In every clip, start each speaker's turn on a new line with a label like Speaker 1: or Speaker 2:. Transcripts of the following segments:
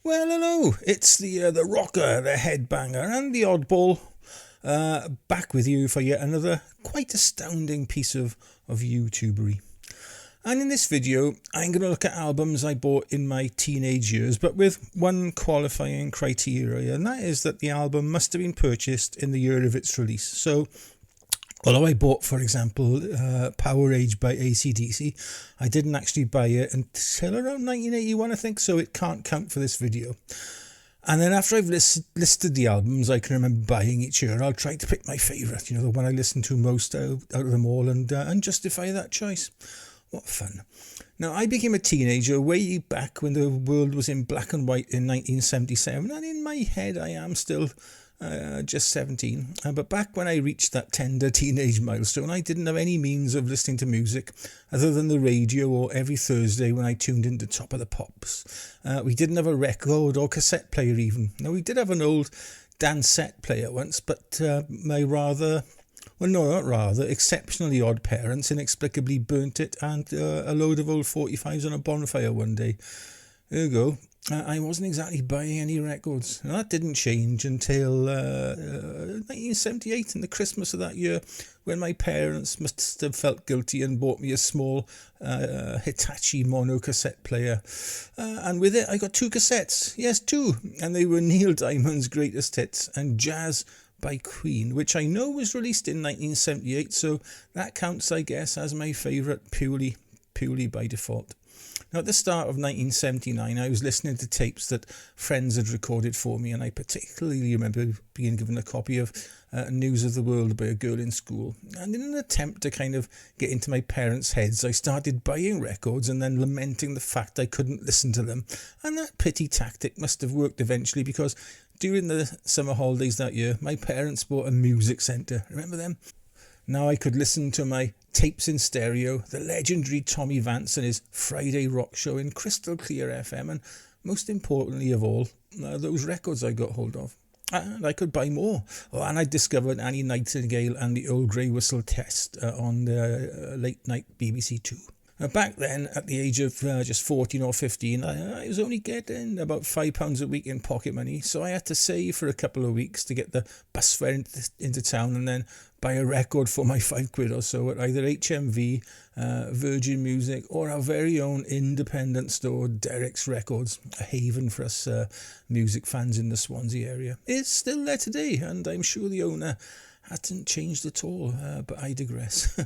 Speaker 1: Well, hello. It's the rocker, the headbanger, and the oddball. Back with you for yet another quite astounding piece of YouTubery. And in this video, I'm going to look at albums I bought in my teenage years, but with one qualifying criteria, and that is that the album must have been purchased in the year of its release. So, although I bought, for example, Power Age by AC/DC, I didn't actually buy it until around 1981, I think, so it can't count for this video. And then after I've listed the albums I can remember buying each year, I'll try to pick my favourite, the one I listen to most out of them all, and justify that choice. What fun. Now, I became a teenager way back when the world was in black and white in 1977, and in my head I am still just 17. But back when I reached that tender teenage milestone, I didn't have any means of listening to music other than the radio or every Thursday when I tuned into Top of the Pops. We didn't have a record or cassette player even. Now, we did have an old Dansette player once, but my exceptionally odd parents inexplicably burnt it and a load of old 45s on a bonfire one day. There you go. I wasn't exactly buying any records. Now, that didn't change until 1978, in the Christmas of that year, when my parents must have felt guilty and bought me a small Hitachi mono cassette player. And with it, I got two cassettes. Yes, two. And they were Neil Diamond's Greatest Hits and Jazz by Queen, which I know was released in 1978, so that counts, I guess, as my favourite purely by default. Now, at the start of 1979, I was listening to tapes that friends had recorded for me, and I particularly remember being given a copy of News of the World by a girl in school. And in an attempt to kind of get into my parents' heads, I started buying records and then lamenting the fact I couldn't listen to them. And that pity tactic must have worked eventually, because during the summer holidays that year, my parents bought a music centre. Remember them? Now I could listen to my tapes in stereo, the legendary Tommy Vance and his Friday rock show in crystal clear FM, and most importantly of all, those records I got hold of. And I could buy more. Oh, and I discovered Annie Nightingale and the Old Grey Whistle Test on the late night BBC Two. Now, back then, at the age of just 14 or 15, I was only getting about £5 a week in pocket money, so I had to save for a couple of weeks to get the bus fare into town and then buy a record for my £5 or so at either HMV, Virgin Music, or our very own independent store, Derek's Records, a haven for us music fans in the Swansea area. It's still there today, and I'm sure the owner hasn't changed at all, but I digress.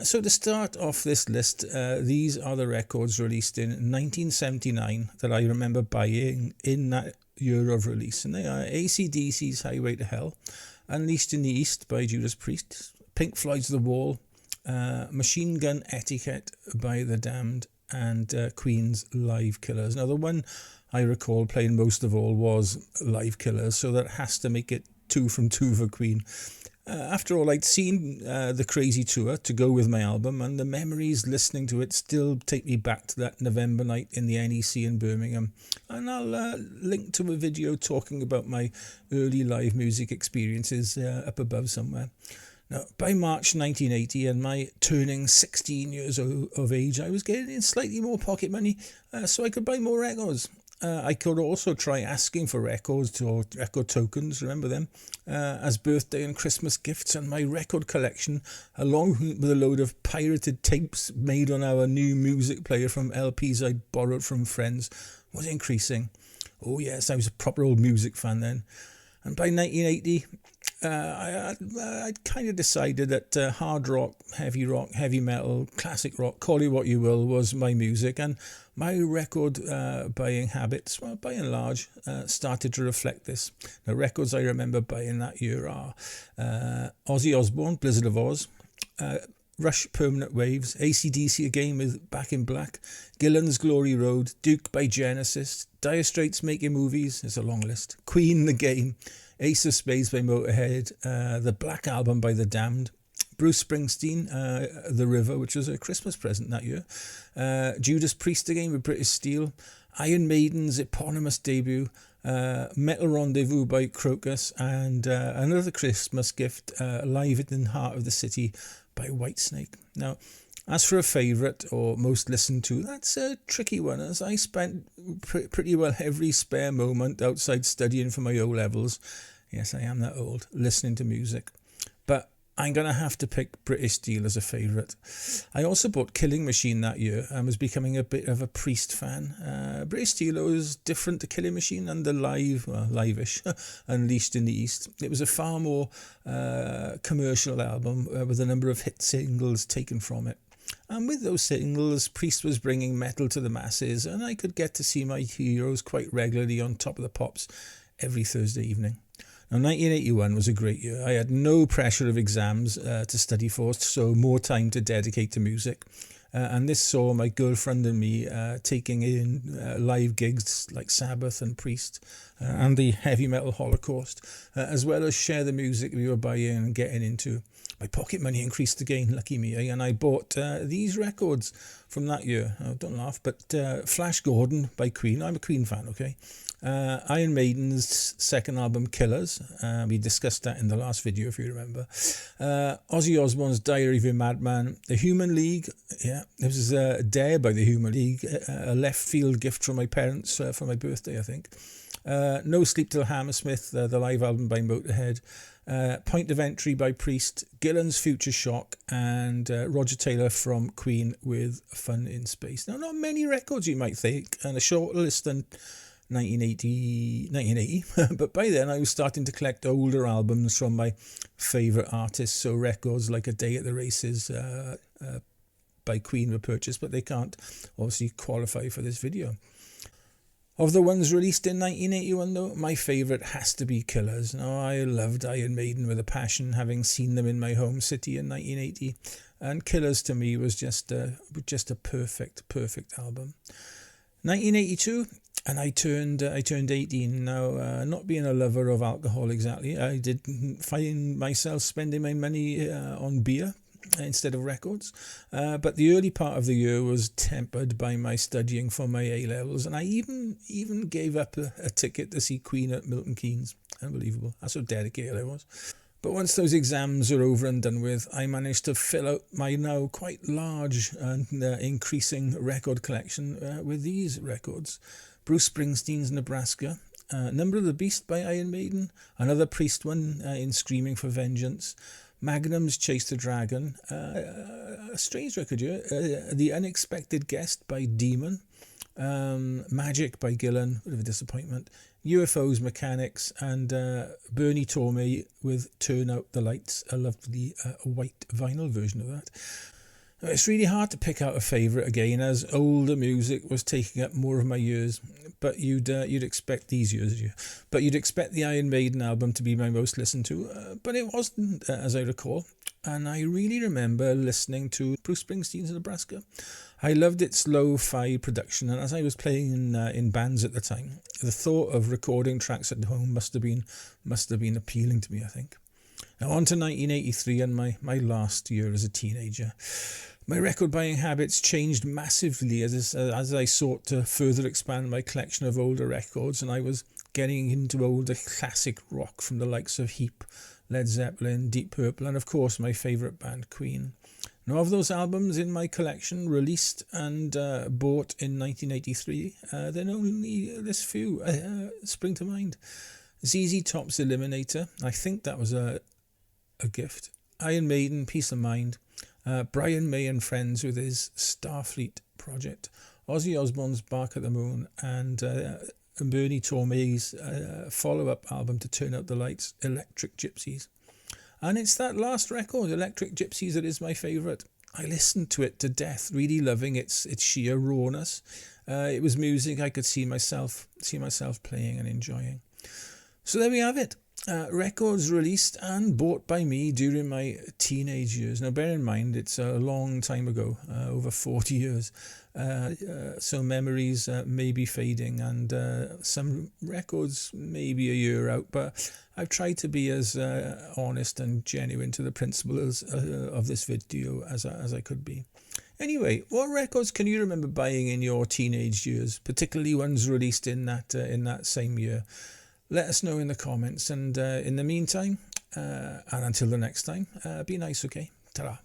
Speaker 1: So to start off this list, these are the records released in 1979 that I remember buying in that year of release. And they are AC/DC's Highway to Hell, Unleashed in the East by Judas Priest, Pink Floyd's The Wall, Machine Gun Etiquette by The Damned, and Queen's Live Killers. Now, the one I recall playing most of all was Live Killers, so that has to make it 2 from 2 for Queen. After all, I'd seen the Crazy Tour to go with my album, and the memories listening to it still take me back to that November night in the NEC in Birmingham. And I'll link to a video talking about my early live music experiences up above somewhere. Now, by March 1980 and my turning 16 years of age, I was getting in slightly more pocket money so I could buy more records. I could also try asking for records or record tokens, remember them, as birthday and Christmas gifts, and my record collection, along with a load of pirated tapes made on our new music player from LPs I borrowed from friends, was increasing. Oh yes, I was a proper old music fan then. And by 1980, I'd kind of decided that hard rock, heavy metal, classic rock, call it what you will, was my music, and my record buying habits, well, by and large, started to reflect this. The records I remember buying that year are Ozzy Osbourne, Blizzard of Oz, Rush, Permanent Waves, AC/DC again with Back in Black, Gillan's Glory Road, Duke by Genesis, Dire Straits Making Movies, it's a long list, Queen The Game, Ace of Spades by Motorhead, the Black Album by The Damned, Bruce Springsteen, The River, which was a Christmas present that year, Judas Priest again with British Steel, Iron Maiden's eponymous debut, Metal Rendezvous by Crocus, and another Christmas gift, Live in the Heart of the City by Whitesnake. Now, As for a favourite or most listened to, that's a tricky one, as I spent pretty well every spare moment outside studying for my O-levels. Yes, I am that old, listening to music. But I'm going to have to pick British Steel as a favourite. I also bought Killing Machine that year and was becoming a bit of a Priest fan. British Steel was different to Killing Machine and the live-ish, Unleashed in the East. It was a far more commercial album with a number of hit singles taken from it. And with those singles, Priest was bringing metal to the masses, and I could get to see my heroes quite regularly on Top of the Pops every Thursday evening. Now, 1981 was a great year. I had no pressure of exams to study for, so more time to dedicate to music. And this saw my girlfriend and me taking in live gigs like Sabbath and Priest and the Heavy Metal Holocaust, as well as share the music we were buying and getting into. My pocket money increased again, lucky me, and I bought these records from that year. Oh, don't laugh, but Flash Gordon by Queen. I'm a Queen fan, okay? Iron Maiden's second album, Killers. We discussed that in the last video, if you remember. Ozzy Osbourne's Diary of a Madman. The Human League. Yeah, it was Dare by the Human League. A left field gift from my parents for my birthday, I think. No Sleep Till Hammersmith, the live album by Motorhead. Point of Entry by Priest, Gillan's Future Shock, and Roger Taylor from Queen with Fun in Space. Now, not many records, you might think, and a shorter list than 1980, but by then I was starting to collect older albums from my favourite artists, so records like A Day at the Races by Queen were purchased, but they can't obviously qualify for this video. Of the ones released in 1981 though, my favourite has to be Killers. Now, I loved Iron Maiden with a passion, having seen them in my home city in 1980, and Killers to me was just a perfect album. 1982, and I turned 18. Now, not being a lover of alcohol exactly, I didn't find myself spending my money on beer instead of records, but the early part of the year was tempered by my studying for my A-levels, and I even gave up a ticket to see Queen at Milton Keynes. Unbelievable. That's how dedicated I was. But once those exams are over and done with, I managed to fill out my now quite large and increasing record collection with these records. Bruce Springsteen's Nebraska, Number of the Beast by Iron Maiden, another Priest one in Screaming for Vengeance, Magnum's Chase the Dragon, a strange record here, The Unexpected Guest by Demon, Magic by Gillan, bit of a disappointment, UFO's Mechanics, and Bernie Tormey with Turn Out the Lights. I loved the white vinyl version of that. It's really hard to pick out a favourite again, as older music was taking up more of my years. But you'd expect these years, but you'd expect the Iron Maiden album to be my most listened to, but it wasn't, as I recall. And I really remember listening to Bruce Springsteen's Nebraska. I loved its lo-fi production, and as I was playing in bands at the time, the thought of recording tracks at home must have been appealing to me, I think. Now on to 1983 and my last year as a teenager. My record buying habits changed massively as I sought to further expand my collection of older records, and I was getting into older classic rock from the likes of Heap, Led Zeppelin, Deep Purple, and of course my favourite band, Queen. Now, of those albums in my collection released and bought in 1983, then only this few spring to mind. ZZ Top's Eliminator, I think that was a gift. Iron Maiden, Peace of Mind. Brian May and Friends with his Starfleet project. Ozzy Osbourne's Bark at the Moon, and Bernie Tormey's follow-up album to Turn Out the Lights, Electric Gypsies. And it's that last record, Electric Gypsies, that is my favourite. I listened to it to death, really loving its sheer rawness. It was music I could see myself playing and enjoying. So there we have it. Records released and bought by me during my teenage years. Now, bear in mind, it's a long time ago, over 40 years. So memories may be fading, and some records may be a year out, but I've tried to be as honest and genuine to the principles of this video as I could be. Anyway, what records can you remember buying in your teenage years, particularly ones released in that same year? Let us know in the comments, and in the meantime, and until the next time, be nice, okay? Ta-ra.